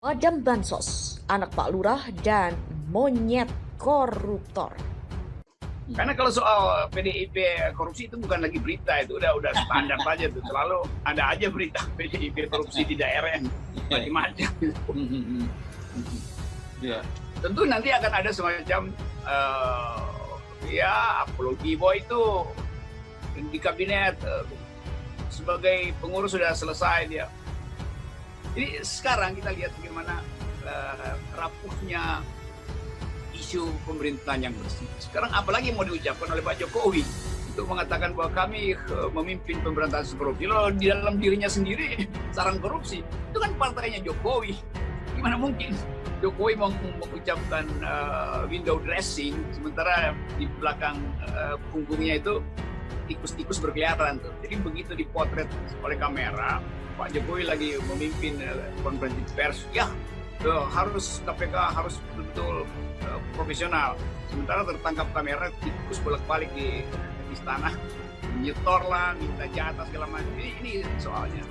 Madam Bansos, anak Pak Lurah, dan monyet koruptor. Karena kalau soal PDIP korupsi itu bukan lagi berita, itu udah standar saja tuh. Selalu ada aja berita PDIP korupsi di daerah yang macam-macam. Ya. Tentu nanti akan ada semacam apologi bahwa itu di kabinet sebagai pengurus sudah selesai dia. Jadi sekarang kita lihat bagaimana rapuhnya isu pemerintahan yang bersih. Sekarang apalagi mau diucapkan oleh Pak Jokowi untuk mengatakan bahwa kami memimpin pemberantasan korupsi. Lalu di dalam dirinya sendiri sarang korupsi. Itu kan partainya Jokowi. Gimana mungkin Jokowi mengucapkan window dressing, sementara di belakang punggungnya itu tikus-tikus berkeliaran tuh. Jadi begitu dipotret oleh kamera, Pak Jokowi lagi memimpin konferensi pers, ya harus KPK harus betul profesional. Sementara tertangkap kamera tikus bolak-balik di istana, nyetor lah, minta jatah segala macam. Ini soalnya.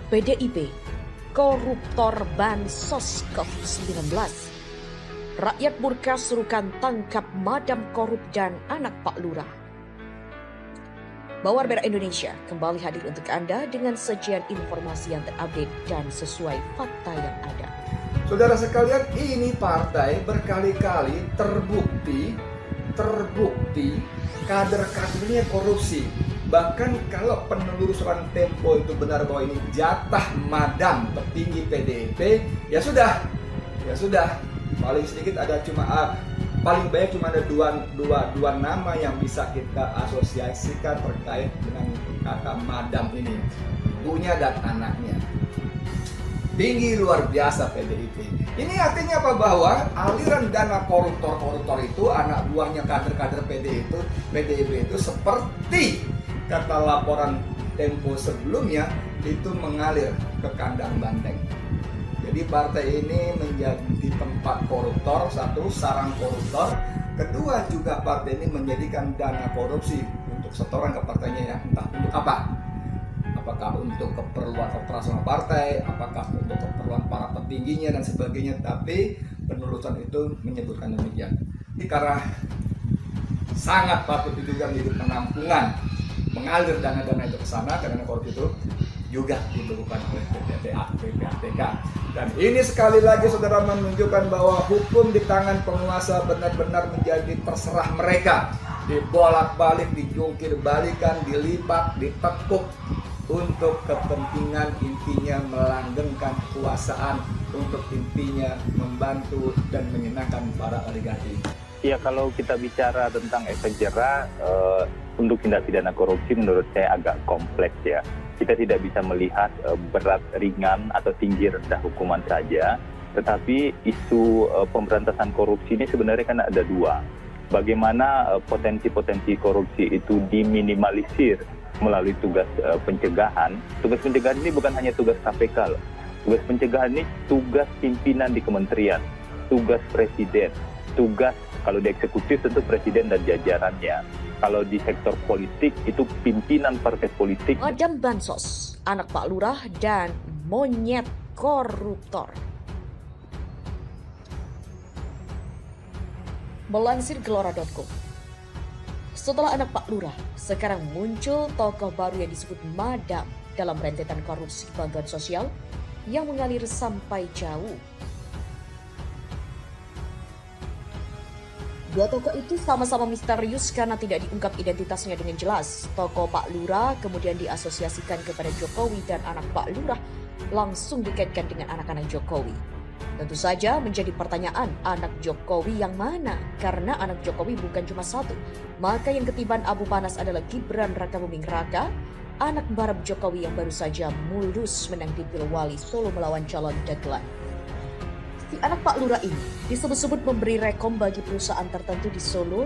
PDIP, koruptor bansos COVID-19. Rakyat murka suruhkan tangkap Madam Korup dan anak Pak Lurah. Bawar Merah Indonesia kembali hadir untuk Anda dengan sajian informasi yang terupdate dan sesuai fakta yang ada. Saudara sekalian, ini partai berkali-kali terbukti kader-kadernya korupsi. Bahkan kalau penelusuran Tempo itu benar bahwa ini jatah madam petinggi PDIP, ya sudah. Paling sedikit ada paling banyak cuma ada dua nama yang bisa kita asosiasikan terkait dengan kata madam ini, ibunya dan anaknya. Tinggi luar biasa PDIP. Ini artinya apa? Bahwa aliran dana koruptor itu anak buahnya kader-kader PDIP itu seperti kata laporan Tempo sebelumnya itu mengalir ke kandang banteng. Jadi partai ini menjadi tempat koruptor, satu, sarang koruptor. Kedua, juga partai ini menjadikan dana korupsi untuk setoran ke partainya, ya entah untuk apa. Apakah untuk keperluan operasional partai, apakah untuk keperluan para petingginya dan sebagainya. Tapi penelusuran itu menyebutkan demikian. Jadi karena sangat patut diduga menjadi penampungan mengalir dana-dana itu ke sana, karena korupsi itu juga dilakukan oleh PPATK. Dan ini sekali lagi saudara menunjukkan bahwa hukum di tangan penguasa benar-benar menjadi terserah mereka. Dibolak-balik, dijungkir-balikan, dilipat, ditekuk untuk kepentingan intinya melanggengkan kekuasaan, untuk intinya membantu dan menyenangkan para oligarki. Ya, kalau kita bicara tentang efek jera untuk tindak pidana korupsi, menurut saya agak kompleks ya. Kita tidak bisa melihat berat, ringan, atau tinggi rendah hukuman saja. Tetapi isu pemberantasan korupsi ini sebenarnya kan ada dua. Bagaimana potensi-potensi korupsi itu diminimalisir melalui tugas pencegahan. Tugas pencegahan ini bukan hanya tugas KPK loh. Tugas pencegahan ini tugas pimpinan di kementerian, tugas presiden, tugas kalau di eksekutif tentu presiden dan jajarannya. Kalau di sektor politik itu pimpinan partai politik. Madam Bansos, anak Pak Lurah, dan monyet koruptor. Melansir Gelora.com, setelah anak Pak Lurah, sekarang muncul tokoh baru yang disebut Madam dalam rentetan korupsi bantuan sosial yang mengalir sampai jauh. Dua tokoh itu sama-sama misterius karena tidak diungkap identitasnya dengan jelas. Tokoh Pak Lurah kemudian diasosiasikan kepada Jokowi dan anak Pak Lurah langsung dikaitkan dengan anak-anak Jokowi. Tentu saja menjadi pertanyaan, anak Jokowi yang mana? Karena anak Jokowi bukan cuma satu. Maka yang ketiban abu panas adalah Gibran Rakabuming Raka, anak barab Jokowi yang baru saja mulus menang di Pilwali Solo melawan calon dagelan. Si anak Pak Lurah ini disebut-sebut memberi rekom bagi perusahaan tertentu di Solo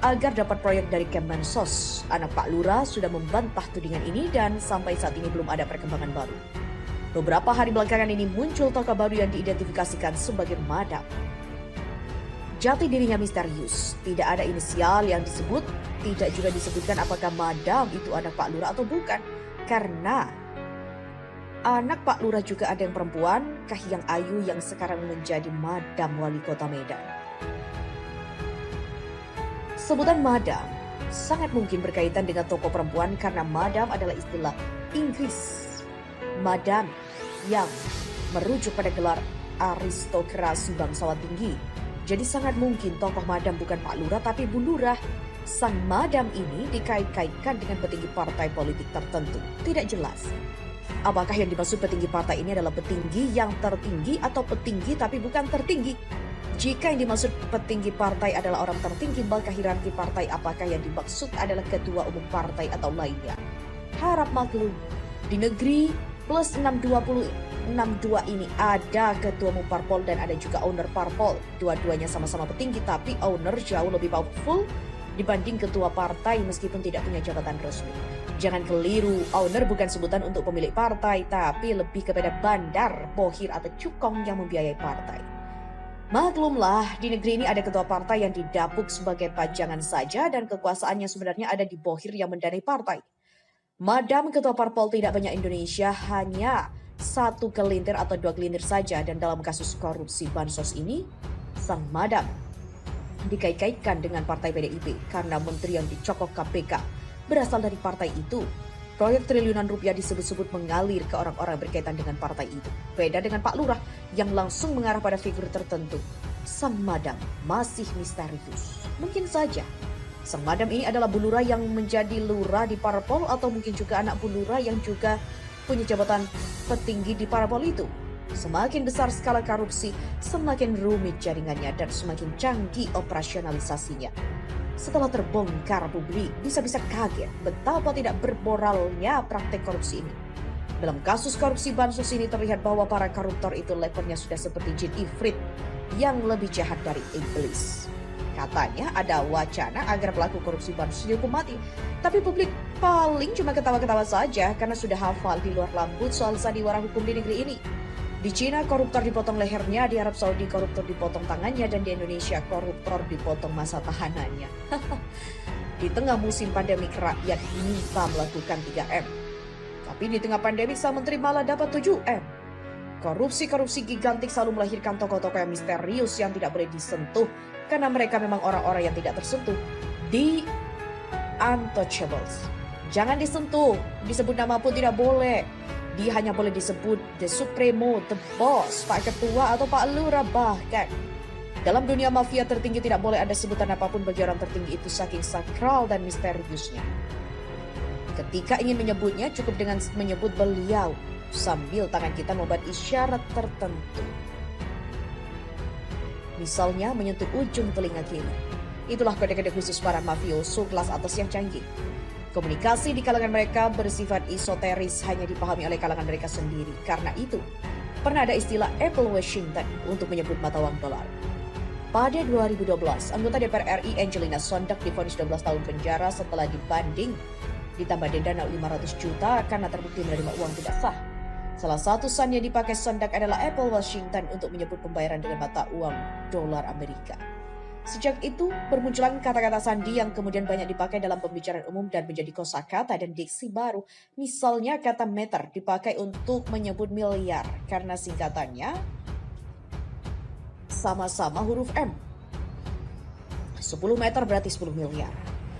agar dapat proyek dari Kemensos. Anak Pak Lurah sudah membantah tudingan ini dan sampai saat ini belum ada perkembangan baru. Beberapa hari belakangan ini muncul tokoh baru yang diidentifikasikan sebagai Madam. Jati dirinya misterius, tidak ada inisial yang disebut, tidak juga disebutkan apakah Madam itu anak Pak Lurah atau bukan. Karena Anak Pak Lurah juga ada yang perempuan, Kahiyang Ayu yang sekarang menjadi Madam Wali Kota Medan. Sebutan Madam sangat mungkin berkaitan dengan tokoh perempuan karena Madam adalah istilah Inggris. Madam yang merujuk pada gelar aristokrasi bangsawan tinggi. Jadi sangat mungkin tokoh Madam bukan Pak Lurah tapi Bu Lurah. Sang Madam ini dikait-kaitkan dengan petinggi partai politik tertentu. Tidak jelas. Apakah yang dimaksud petinggi partai ini adalah petinggi yang tertinggi atau petinggi tapi bukan tertinggi? Jika yang dimaksud petinggi partai adalah orang tertinggi, maka hierarki partai apakah yang dimaksud adalah ketua umum partai atau lainnya? Harap maklum, di negeri plus 662 ini ada ketua umum parpol dan ada juga owner parpol. Dua-duanya sama-sama petinggi tapi owner jauh lebih powerful dibanding ketua partai meskipun tidak punya jabatan resmi. Jangan keliru, owner bukan sebutan untuk pemilik partai, tapi lebih kepada bandar, bohir atau cukong yang membiayai partai. Maklumlah, di negeri ini ada ketua partai yang didapuk sebagai pajangan saja dan kekuasaannya sebenarnya ada di bohir yang mendanai partai. Madam ketua parpol tidak banyak Indonesia, hanya 1 gelintir atau 2 gelintir saja. Dan dalam kasus korupsi bansos ini, sang Madam dikait-kaitkan dengan partai PDIP karena menteri yang dicokok KPK berasal dari partai itu. Proyek triliunan rupiah disebut-sebut mengalir ke orang-orang berkaitan dengan partai itu. Beda dengan Pak Lurah yang langsung mengarah pada figur tertentu. Sang Madam masih misterius. Mungkin saja sang Madam ini adalah Bu Lurah yang menjadi lurah di parpol atau mungkin juga anak Bu Lurah yang juga punya jabatan petinggi di parpol itu. Semakin besar skala korupsi, semakin rumit jaringannya dan semakin canggih operasionalisasinya. Setelah terbongkar, publik bisa-bisa kaget betapa tidak bermoralnya praktek korupsi ini. Dalam kasus korupsi bansos ini terlihat bahwa para koruptor itu levelnya sudah seperti jin ifrit yang lebih jahat dari iblis. Katanya ada wacana agar pelaku korupsi bansos dihukum mati. Tapi publik paling cuma ketawa-ketawa saja karena sudah hafal di luar lambut soal sandiwara hukum di negeri ini. Di Cina koruptor dipotong lehernya, di Arab Saudi koruptor dipotong tangannya, dan di Indonesia koruptor dipotong masa tahanannya. Di tengah musim pandemi rakyat minta melakukan 3M. Tapi di tengah pandemi sang menteri malah dapat 7M. Korupsi-korupsi gigantik selalu melahirkan tokoh-tokoh yang misterius yang tidak boleh disentuh karena mereka memang orang-orang yang tidak tersentuh. The untouchables. Jangan disentuh, disebut nama pun tidak boleh. Dia hanya boleh disebut The Supremo, The Boss, Pak Ketua atau Pak Lurah bahkan. Dalam dunia mafia tertinggi tidak boleh ada sebutan apapun bagi orang tertinggi itu saking sakral dan misteriusnya. Ketika ingin menyebutnya cukup dengan menyebut beliau sambil tangan kita membuat isyarat tertentu. Misalnya menyentuh ujung telinga kiri. Itulah kode-kode khusus para mafioso kelas atas yang canggih. Komunikasi di kalangan mereka bersifat esoteris hanya dipahami oleh kalangan mereka sendiri. Karena itu, pernah ada istilah Apple Washington untuk menyebut mata uang dolar. Pada 2012, anggota DPR RI Angelina Sondak divonis 12 tahun penjara setelah dibanding ditambah denda 500 juta karena terbukti menerima uang tidak sah. Salah satu sandi yang dipakai Sondak adalah Apple Washington untuk menyebut pembayaran dengan mata uang dolar Amerika. Sejak itu, bermunculan kata-kata sandi yang kemudian banyak dipakai dalam pembicaraan umum dan menjadi kosakata dan diksi baru. Misalnya kata meter dipakai untuk menyebut miliar karena singkatannya sama-sama huruf M. 10 meter berarti 10 miliar.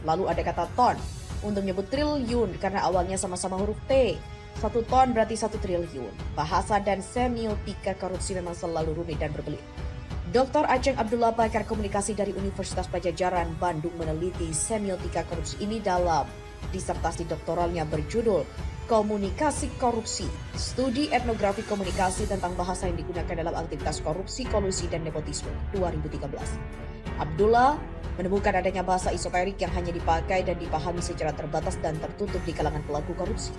Lalu ada kata ton untuk menyebut triliun karena awalnya sama-sama huruf T. 1 ton berarti 1 triliun. Bahasa dan semiotika korupsi memang selalu rumit dan berbelit. Dr. Aceng Abdullah, pakar komunikasi dari Universitas Padjadjaran, Bandung, meneliti semiotika korupsi ini dalam disertasi doktoralnya berjudul Komunikasi Korupsi, Studi Etnografi Komunikasi tentang bahasa yang digunakan dalam aktivitas korupsi, kolusi, dan nepotisme 2013. Abdullah menemukan adanya bahasa esoterik yang hanya dipakai dan dipahami secara terbatas dan tertutup di kalangan pelaku korupsi.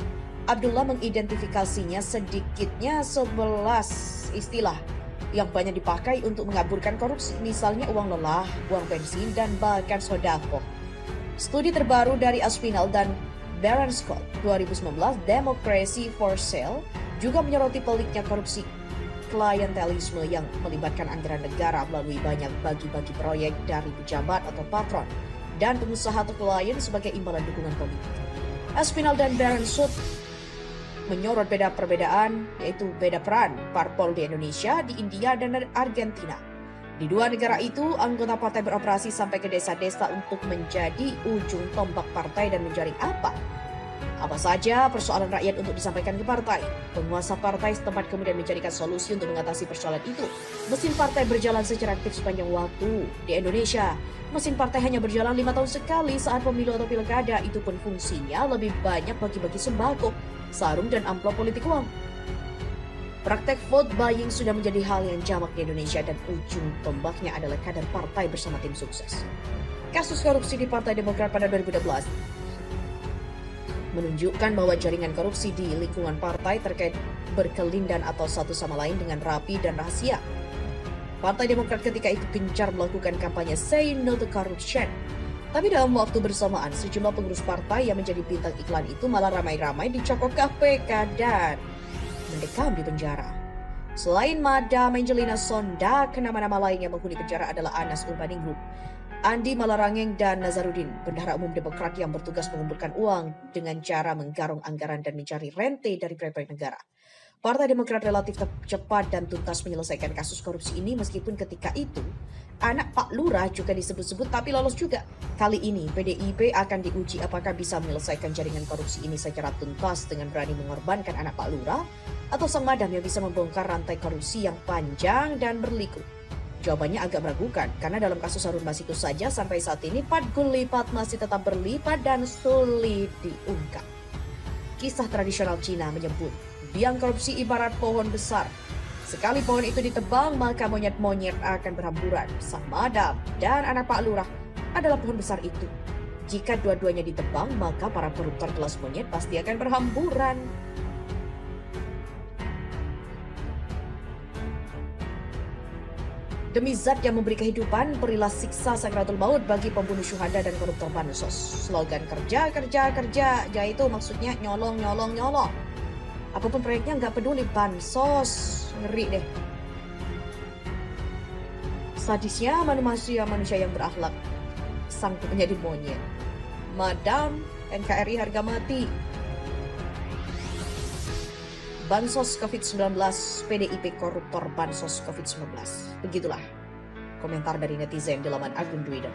Abdullah mengidentifikasinya sedikitnya 11 istilah yang banyak dipakai untuk mengaburkan korupsi, misalnya uang lelah, uang bensin, dan bahkan sodako. Studi terbaru dari Aspinall dan Baron Scott 2019, Democracy for Sale, juga menyoroti peliknya korupsi klientelisme yang melibatkan anggaran negara melalui banyak bagi-bagi proyek dari pejabat atau patron dan pengusaha atau klien sebagai imbalan dukungan politik. Aspinall dan Baron Scott menyorot beda perbedaan, yaitu beda peran parpol di Indonesia, di India, dan Argentina. Di dua negara itu, anggota partai beroperasi sampai ke desa-desa untuk menjadi ujung tombak partai dan menjaring apa saja persoalan rakyat untuk disampaikan ke partai. Penguasa partai setempat kemudian mencarikan solusi untuk mengatasi persoalan itu. Mesin partai berjalan secara aktif sepanjang waktu. Di Indonesia, mesin partai hanya berjalan 5 tahun sekali saat pemilu atau pilkada. Itu pun fungsinya lebih banyak bagi-bagi sembako, sarung, dan amplop politik uang. Praktek vote buying sudah menjadi hal yang jamak di Indonesia dan ujung tombaknya adalah kader partai bersama tim sukses. Kasus korupsi di Partai Demokrat pada 2012 menunjukkan bahwa jaringan korupsi di lingkungan partai terkait berkelindan atau satu sama lain dengan rapi dan rahasia. Partai Demokrat ketika itu gencar melakukan kampanye Say No to Corruption. Tapi dalam waktu bersamaan, sejumlah pengurus partai yang menjadi bintang iklan itu malah ramai-ramai dicokok KPK dan mendekam di penjara. Selain Madam Angelina Sonda, nama-nama lain yang menghuni penjara adalah Anas Urbaningrum, Andi Malarangeng, dan Nazarudin, bendahara umum Demokrat yang bertugas mengumpulkan uang dengan cara menggarong anggaran dan mencari rente dari proyek negara. Partai Demokrat relatif cepat dan tuntas menyelesaikan kasus korupsi ini meskipun ketika itu anak Pak Lurah juga disebut-sebut tapi lolos juga. Kali ini PDIP akan diuji apakah bisa menyelesaikan jaringan korupsi ini secara tuntas dengan berani mengorbankan anak Pak Lurah atau sang madam yang bisa membongkar rantai korupsi yang panjang dan berliku. Jawabannya agak meragukan karena dalam kasus Harun Masiku saja sampai saat ini patkul lipat masih tetap berlipat dan sulit diungkap. Kisah tradisional Cina menyebut biang korupsi ibarat pohon besar. Sekali pohon itu ditebang, maka monyet-monyet akan berhamburan. Sang madam dan anak Pak Lurah adalah pohon besar itu. Jika dua-duanya ditebang, maka para koruptor kelas monyet pasti akan berhamburan. Demi zat yang memberi kehidupan, berilah siksa sakratul maut bagi pembunuh syuhada dan koruptor bansos. Slogan kerja, kerja, kerja, yaitu maksudnya nyolong, nyolong, nyolong. Apapun proyeknya nggak peduli, bansos. Ngeri deh. Sadisnya manusia yang berakhlak sanggup menjadi monyet. Madam, NKRI harga mati. Bansos COVID-19, PDIP koruptor bansos COVID-19. Begitulah komentar dari netizen di laman akun Twitter.